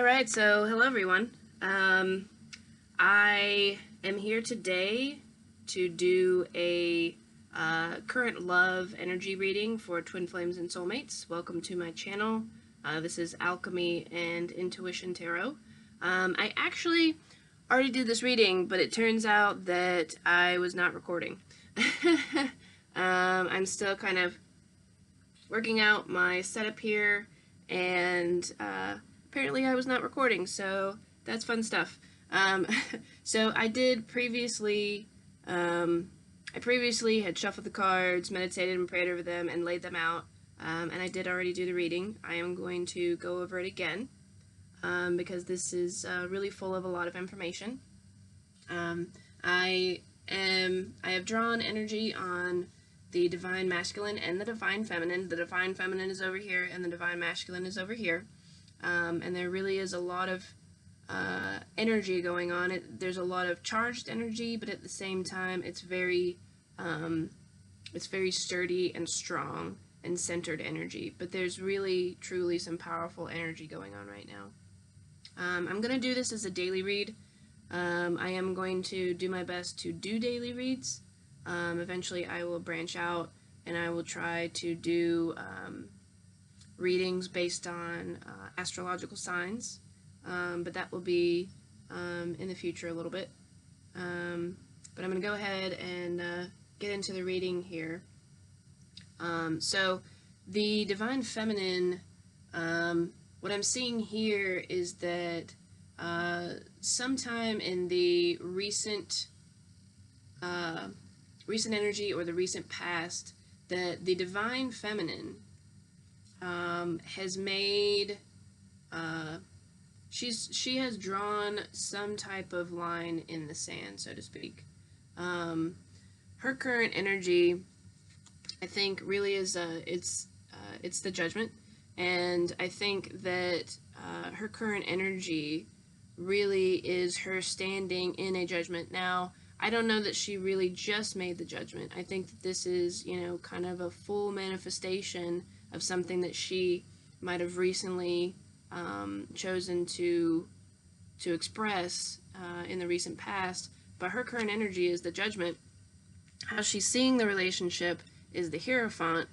Alright, so hello everyone. I am here today to do a current love energy reading for Twin Flames and Soulmates. Welcome to my channel. This is Alchemy and Intuition Tarot. I actually already did this reading, but it turns out that I was not recording. I'm still kind of working out my setup here, and apparently I was not recording, so that's fun stuff. So I did previously, I previously had shuffled the cards, meditated and prayed over them, and laid them out, and I did already do the reading. I am going to go over it again, because this is really full of a lot of information. I have drawn energy on the Divine Masculine and the Divine Feminine. The Divine Feminine is over here, and the Divine Masculine is over here. And there really is a lot of energy going on. There's a lot of charged energy, but at the same time, it's very sturdy and strong and centered energy. But there's really, truly some powerful energy going on right now. I'm going to do this as a daily read. I am going to do my best to do daily reads. Eventually I will branch out and I will try to do readings based on astrological signs, but that will be in the future a little bit. But I'm going to go ahead and get into the reading here. So the Divine Feminine, what I'm seeing here is that sometime in the recent energy or the recent past, that the Divine Feminine has made, she has drawn some type of line in the sand, so to speak. Her current energy, I think, really is it's the Judgment, and I think that her current energy really is her standing in a judgment. Now, I don't know that she really just made the judgment. I think that this is, kind of a full manifestation of something that she might have recently chosen to express in the recent past. But her current energy is the Judgment. How she's seeing the relationship is the Hierophant.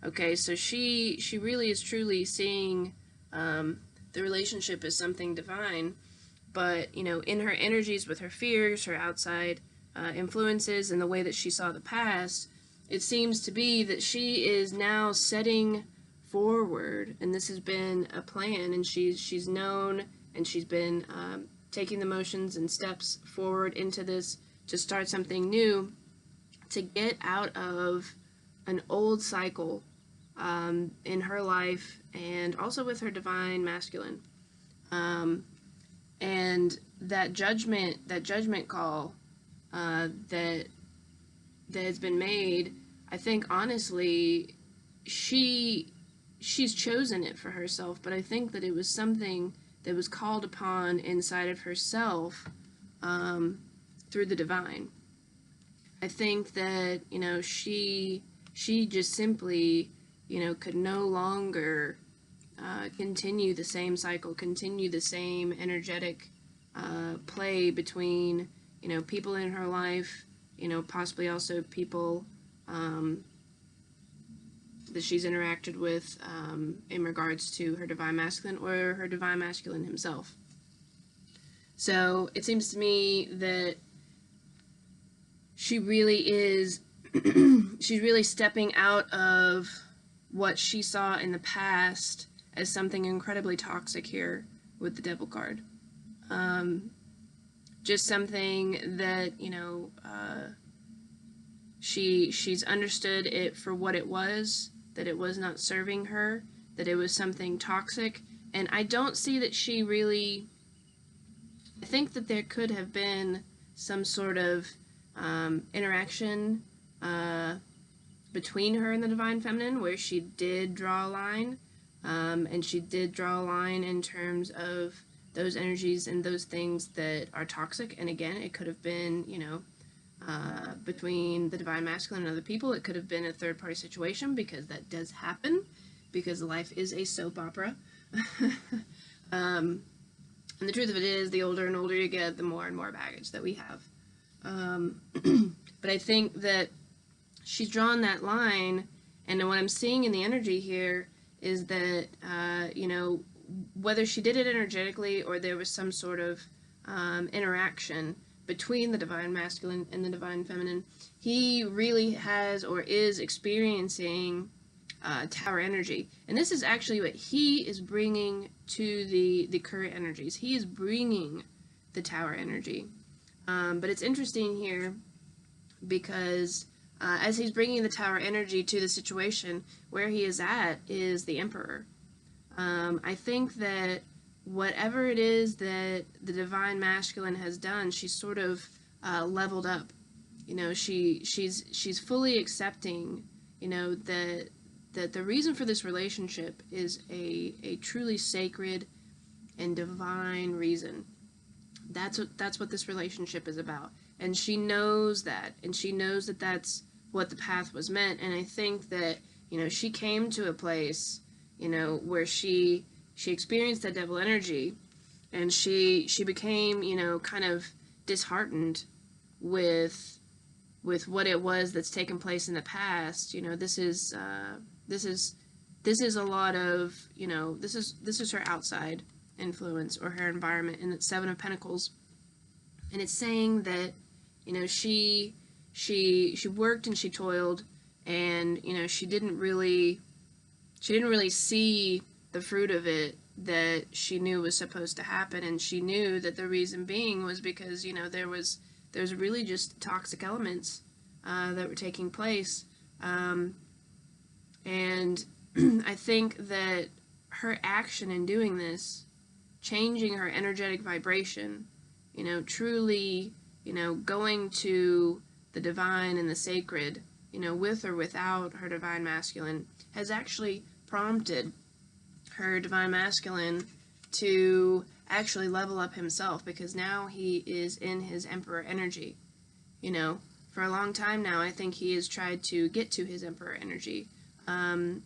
Okay, so she really is truly seeing the relationship as something divine. But, in her energies with her fears, her outside influences, and the way that she saw the past, it seems to be that she is now setting forward, and this has been a plan, and she's known, and she's been taking the motions and steps forward into this to start something new, to get out of an old cycle in her life, and also with her Divine Masculine. And that judgment call that has been made, I think honestly she's chosen it for herself, but I think that it was something that was called upon inside of herself through the divine. I think that she just simply could no longer continue the same cycle, continue the same energetic play between people in her life, possibly also people that she's interacted with in regards to her Divine Masculine or her Divine Masculine himself. So it seems to me that she really is she's really stepping out of what she saw in the past as something incredibly toxic here with the Devil card. Just something that, she's understood it for what it was, that it was not serving her, that it was something toxic, and I don't see that she really, I think that there could have been some sort of interaction between her and the Divine Feminine where she did draw a line, and she did draw a line in terms of those energies and those things that are toxic. And again, it could have been, between the Divine Masculine and other people. It could have been a third-party situation, because that does happen, because life is a soap opera. And the truth of it is, the older and older you get, the more and more baggage that we have. But I think that she's drawn that line, and what I'm seeing in the energy here is that, whether she did it energetically or there was some sort of interaction between the divine masculine and the divine feminine, he really has or is experiencing tower energy. And this is actually what he is bringing to the current energies. He is bringing the tower energy. But it's interesting here because as he's bringing the tower energy to the situation, where he is at is the Emperor. I think that whatever it is that the divine masculine has done, she's sort of leveled up. She's fully accepting, that the reason for this relationship is a truly sacred and divine reason. That's what this relationship is about. And she knows that, and she knows that that's what the path was meant. And I think that, she came to a place, where she experienced that devil energy, and she became, kind of disheartened with what it was that's taken place in the past. This is a lot of, this is her outside influence or her environment, and it's Seven of Pentacles. And it's saying that, she worked and she toiled, and, she didn't really see the fruit of it that she knew was supposed to happen. And she knew that the reason being was because, there's really just toxic elements that were taking place. And I think that her action in doing this, changing her energetic vibration, truly, going to the divine and the sacred, with or without her divine masculine, has actually prompted her divine masculine to actually level up himself, because now he is in his Emperor energy. For a long time now, I think he has tried to get to his Emperor energy.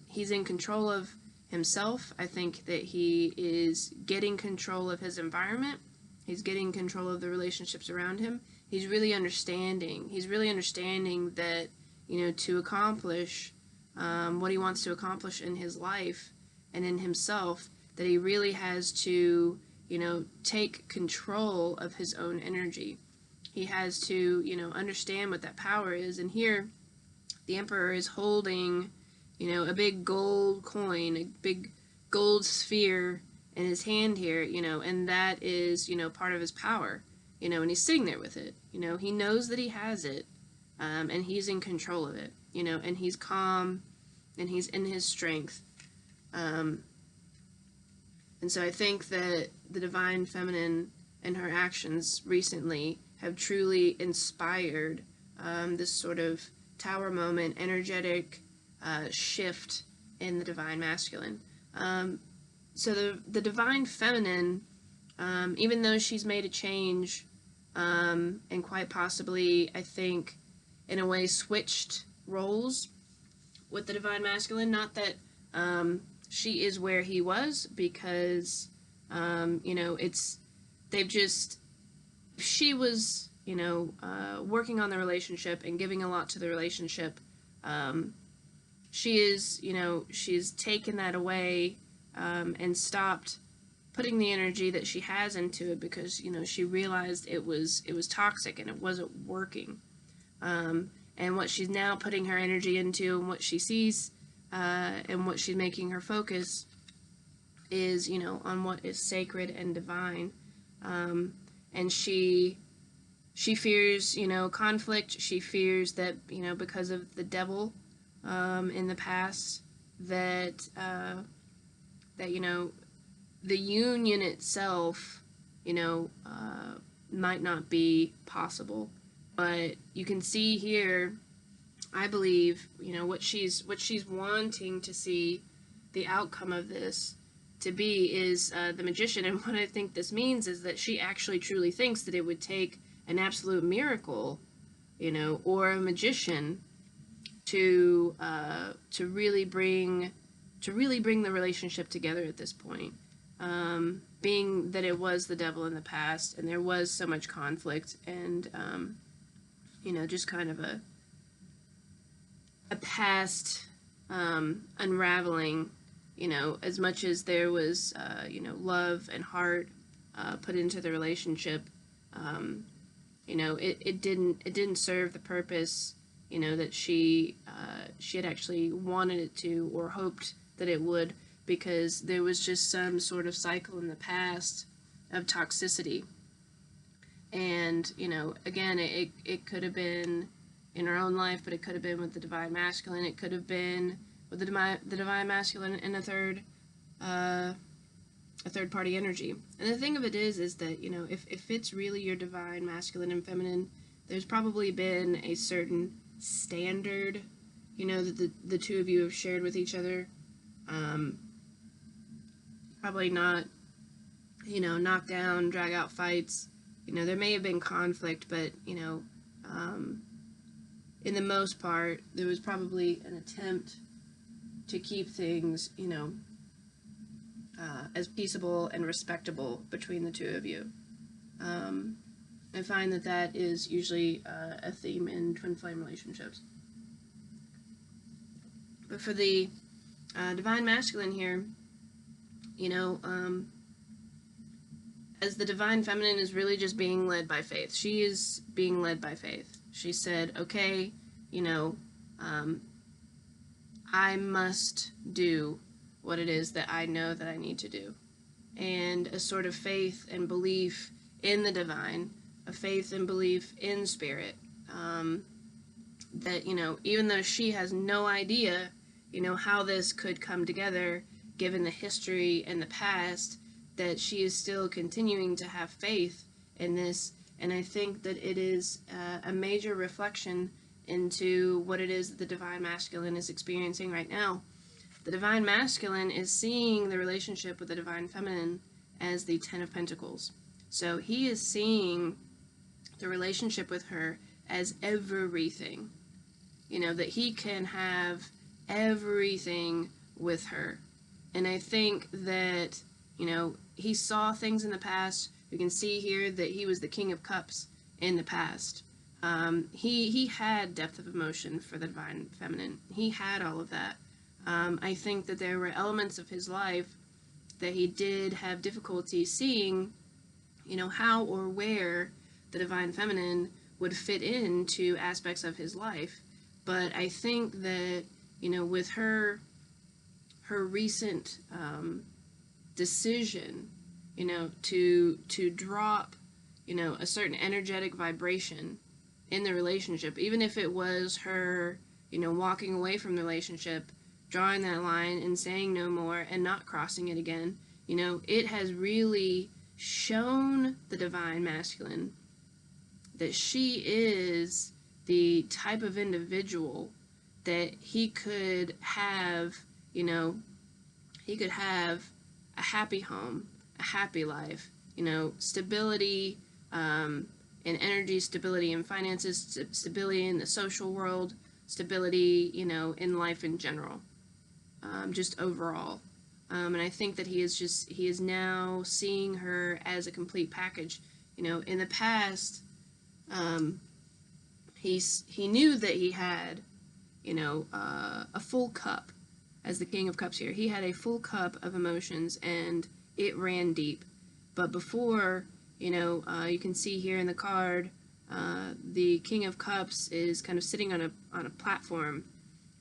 He's in control of himself. I think that he is getting control of his environment. He's getting control of the relationships around him. He's really understanding that, to accomplish what he wants to accomplish in his life and in himself, that he really has to, take control of his own energy. He has to, understand what that power is. And here, the Emperor is holding, a big gold coin, a big gold sphere in his hand here, and that is, part of his power, and he's sitting there with it. He knows that he has it, and he's in control of it, and he's calm, and he's in his strength. And so I think that the divine feminine and her actions recently have truly inspired this sort of tower moment, energetic shift in the divine masculine. So the divine feminine, even though she's made a change, and quite possibly, I think, in a way switched roles with the divine masculine, not that she is where he was, because, she was, working on the relationship and giving a lot to the relationship. She is, she's taken that away, and stopped putting the energy that she has into it, because, she realized it was toxic and it wasn't working. And what she's now putting her energy into, and what she sees, and what she's making her focus is, on what is sacred and divine. And she fears, conflict. She fears that, because of the devil, in the past, that, the union itself, might not be possible. But you can see here, I believe, what she's wanting to see the outcome of this to be is the Magician. And what I think this means is that she actually truly thinks that it would take an absolute miracle, or a magician to really bring the relationship together at this point. being that it was the devil in the past, and there was so much conflict, and just kind of a past unraveling, as much as there was love and heart put into the relationship, it didn't serve the purpose that she had actually wanted it to, or hoped that it would, because there was just some sort of cycle in the past of toxicity. And again, it could have been in our own life, but it could have been with the divine masculine. It could have been with the divine masculine and a third party energy. And the thing of it is that if it's really your divine masculine and feminine, there's probably been a certain standard that the two of you have shared with each other. Probably not knock down, drag out fights. There may have been conflict, but in the most part there was probably an attempt to keep things as peaceable and respectable between the two of you. I find that is usually a theme in twin flame relationships. But for the divine masculine here, as the divine feminine is really just being led by faith. She is being led by faith. She said, okay, I must do what it is that I know that I need to do. And a sort of faith and belief in the divine, a faith and belief in spirit, that, even though she has no idea, how this could come together, given the history and the past, that she is still continuing to have faith in this. And I think that it is a major reflection into what it is that the divine masculine is experiencing right now. The divine masculine is seeing the relationship with the divine feminine as the Ten of Pentacles. So he is seeing the relationship with her as everything. That he can have everything with her. And I think that, he saw things in the past. You can see here that he was the King of Cups in the past. He had depth of emotion for the divine feminine. He had all of that. I think that there were elements of his life that he did have difficulty seeing, how or where the divine feminine would fit into aspects of his life. But I think that, with her recent decision, to drop, a certain energetic vibration in the relationship, even if it was her, walking away from the relationship, drawing that line and saying no more and not crossing it again, it has really shown the divine masculine that she is the type of individual that he could have, he could have a happy home, a happy life, stability in energy, stability in finances, stability in the social world, stability, in life in general, just overall. And I think that he is now seeing her as a complete package. In the past, he knew that he had, a full cup. As the King of Cups here, he had a full cup of emotions, and it ran deep. But before, you can see here in the card, the King of Cups is kind of sitting on a platform,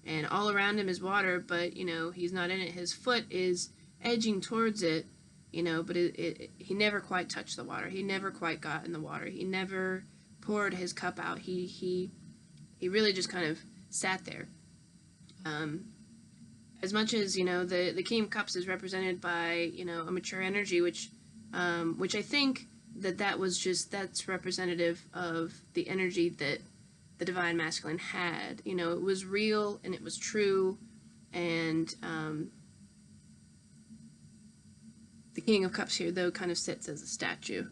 and all around him is water, but he's not in it. His foot is edging towards it, but he never quite touched the water. He never quite got in the water. He never poured his cup out. He really just kind of sat there. As much as the King of Cups is represented by a mature energy, which I think that's representative of the energy that the divine masculine had. It was real and it was true, and the King of Cups here, though, kind of sits as a statue.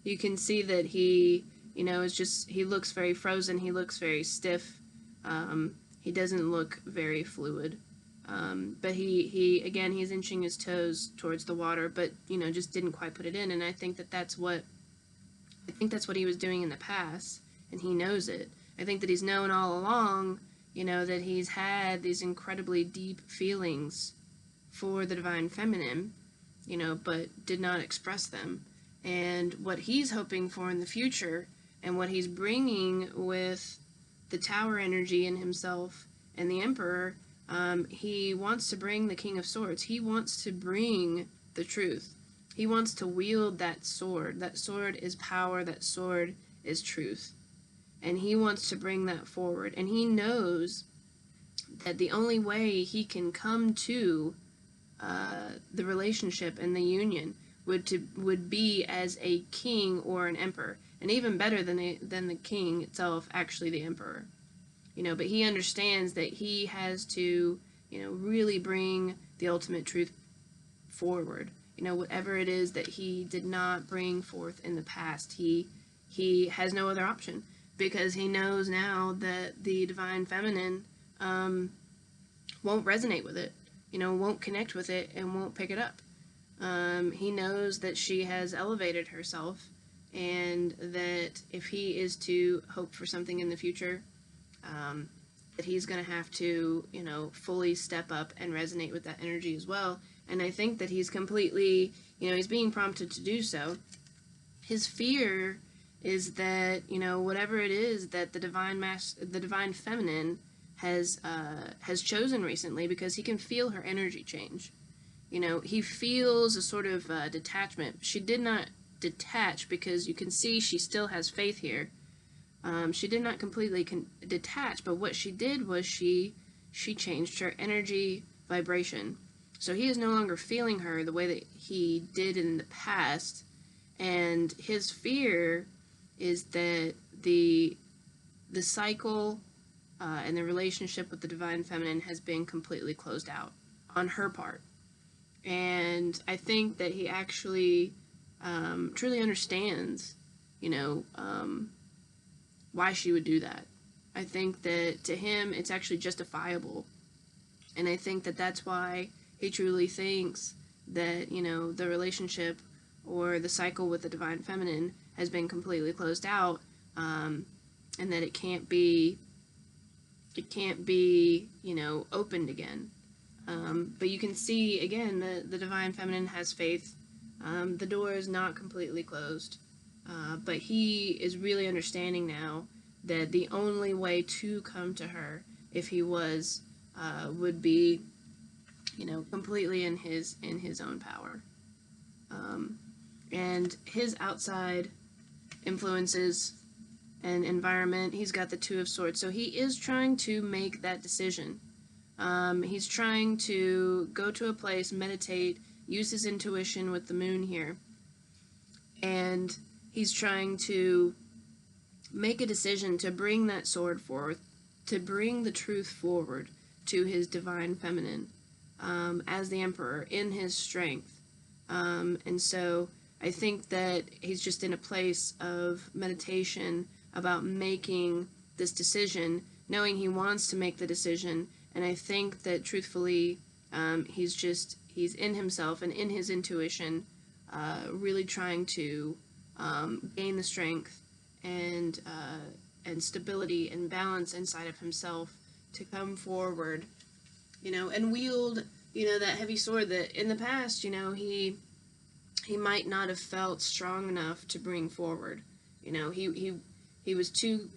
You can see that he, he looks very frozen. He looks very stiff. He doesn't look very fluid. But he again, he's inching his toes towards the water, but just didn't quite put it in. And I think that's what he was doing in the past, and he knows it. I think that he's known all along, that he's had these incredibly deep feelings for the divine feminine, but did not express them. And what he's hoping for in the future, and what he's bringing with the tower energy in himself and the emperor, he wants to bring the King of Swords. He wants to bring the truth. He wants to wield that sword. That sword is power. That sword is truth. And he wants to bring that forward. And he knows that the only way he can come to the relationship and the union would be as a king or an emperor. And even better than the king itself, actually the emperor. But he understands that he has to, really bring the ultimate truth forward. Whatever it is that he did not bring forth in the past, he has no other option, because he knows now that the divine feminine won't resonate with it, won't connect with it, and won't pick it up. He knows that she has elevated herself, and that if he is to hope for something in the future, that he's going to have to, fully step up and resonate with that energy as well. And I think that he's completely, he's being prompted to do so. His fear is that, whatever it is that the divine feminine has chosen recently, because he can feel her energy change. He feels a sort of detachment. She did not detach, because you can see she still has faith here. She did not completely detach, but what she did was she changed her energy vibration. So he is no longer feeling her the way that he did in the past, and his fear is that the cycle and the relationship with the divine feminine has been completely closed out on her part. And I think that he actually truly understands, why she would do that. I think that to him it's actually justifiable, and I think that that's why he truly thinks that, the relationship or the cycle with the divine feminine has been completely closed out, and that it can't be, opened again. But you can see, again, the divine feminine has faith. The door is not completely closed. But he is really understanding now that the only way to come to her, if he was, would be, completely in his own power. And his outside influences and environment, he's got the Two of Swords. So he is trying to make that decision. He's trying to go to a place, meditate, use his intuition with the moon here. And he's trying to make a decision to bring that sword forth, to bring the truth forward to his divine feminine, as the emperor, in his strength. And so I think that he's just in a place of meditation about making this decision, knowing he wants to make the decision. And I think that truthfully, he's in himself and in his intuition, really trying to gain the strength and stability and balance inside of himself to come forward, and wield, that heavy sword that in the past, he might not have felt strong enough to bring forward. He was too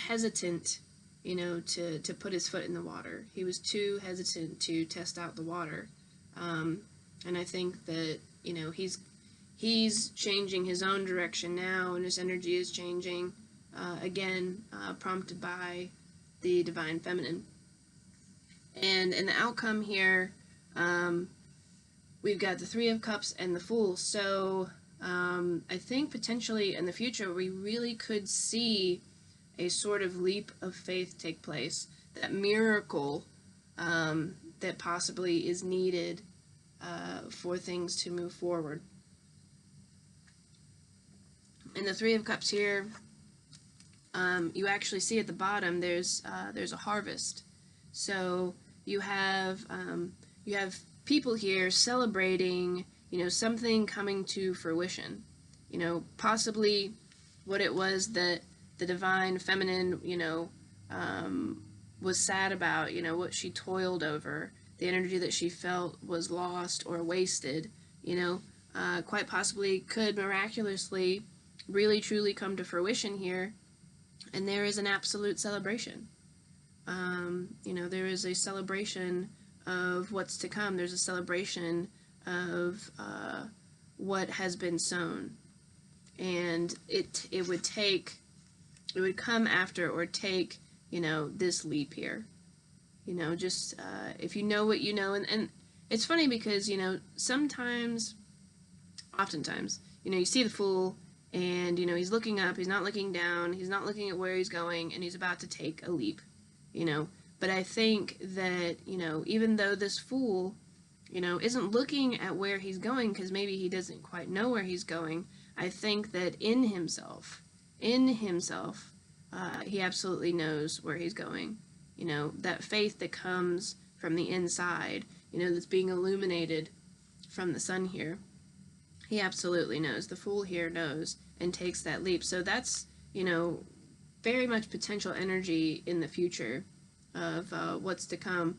hesitant, to put his foot in the water. He was too hesitant to test out the water. And I think that, he's changing his own direction now, and his energy is changing, again, prompted by the divine feminine. And in the outcome here, we've got the Three of Cups and the Fool. So I think potentially in the future we really could see a sort of leap of faith take place, that miracle that possibly is needed for things to move forward. In the Three of Cups here, you actually see at the bottom there's a harvest. So you have people here celebrating, something coming to fruition. Possibly what it was that the divine feminine, was sad about, what she toiled over, the energy that she felt was lost or wasted, quite possibly could miraculously really truly come to fruition here, and there is an absolute celebration. There is a celebration of what's to come. There's a celebration of what has been sown, and it would come after or take this leap here. Just if you know what you know, and it's funny because oftentimes you see the Fool, and he's looking up, he's not looking down, he's not looking at where he's going, and he's about to take a leap. But I think that even though this Fool isn't looking at where he's going because maybe he doesn't quite know where he's going, I think that in himself, he absolutely knows where he's going. That faith that comes from the inside, that's being illuminated from the sun here. He absolutely knows. The Fool here knows and takes that leap. So that's, very much potential energy in the future of what's to come.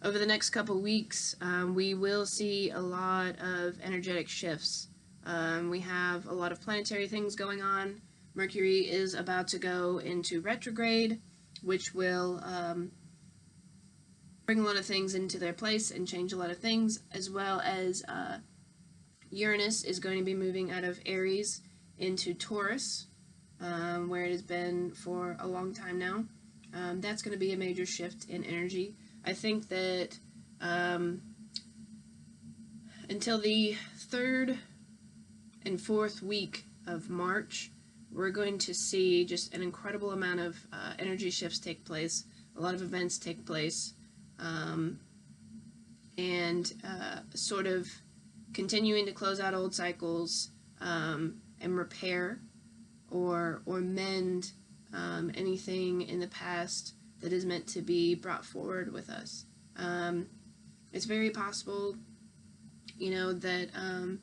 Over the next couple weeks, we will see a lot of energetic shifts. We have a lot of planetary things going on. Mercury is about to go into retrograde, which will bring a lot of things into their place and change a lot of things, as well as Uranus is going to be moving out of Aries into Taurus, where it has been for a long time now. That's going to be a major shift in energy. I think that until the 3rd and 4th week of March, we're going to see just an incredible amount of energy shifts take place, a lot of events take place, and sort of continuing to close out old cycles and repair or mend anything in the past that is meant to be brought forward with us. It's very possible, that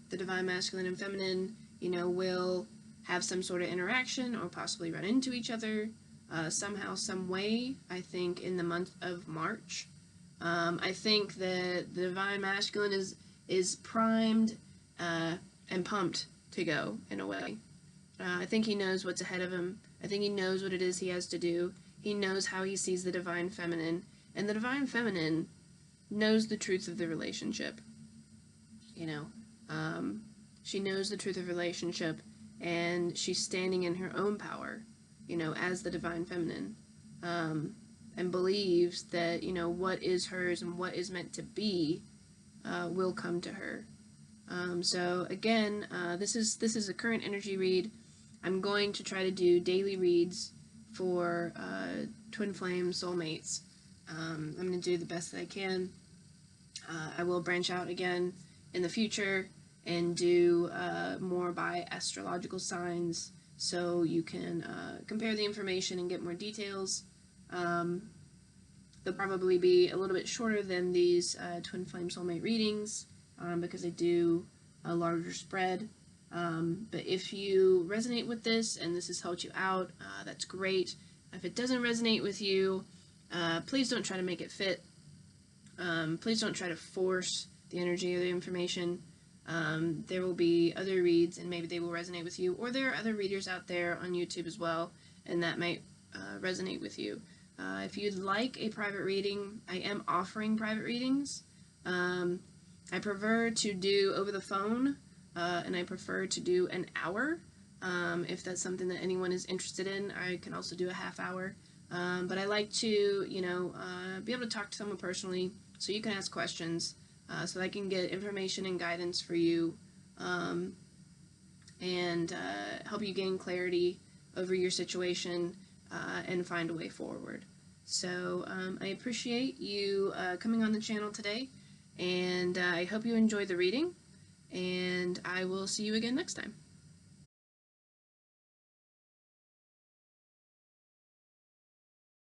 the divine masculine and feminine, will have some sort of interaction or possibly run into each other somehow, some way, I think, in the month of March. I think that the divine masculine is primed and pumped to go, in a way. I think he knows what's ahead of him. I think he knows what it is he has to do. He knows how he sees the divine feminine, and the divine feminine knows the truth of the relationship. She knows the truth of relationship, and she's standing in her own power, as the divine feminine, and believes that, what is hers and what is meant to be will come to her. So again, this is a current energy read. I'm going to try to do daily reads for twin flame soulmates. I'm going to do the best that I can. I will branch out again in the future and do more by astrological signs, so you can compare the information and get more details. They'll probably be a little bit shorter than these twin flame soulmate readings because they do a larger spread. But if you resonate with this and this has helped you out, that's great. If it doesn't resonate with you, please don't try to make it fit. Please don't try to force the energy or the information. There will be other reads and maybe they will resonate with you, or there are other readers out there on YouTube as well, and that might resonate with you. If you'd like a private reading, I am offering private readings. I prefer to do over the phone, and I prefer to do an hour. If that's something that anyone is interested in, I can also do a half hour. But I like to, be able to talk to someone personally, so you can ask questions, so I can get information and guidance for you, and help you gain clarity over your situation, and find a way forward. So I appreciate you coming on the channel today, and I hope you enjoyed the reading, and I will see you again next time.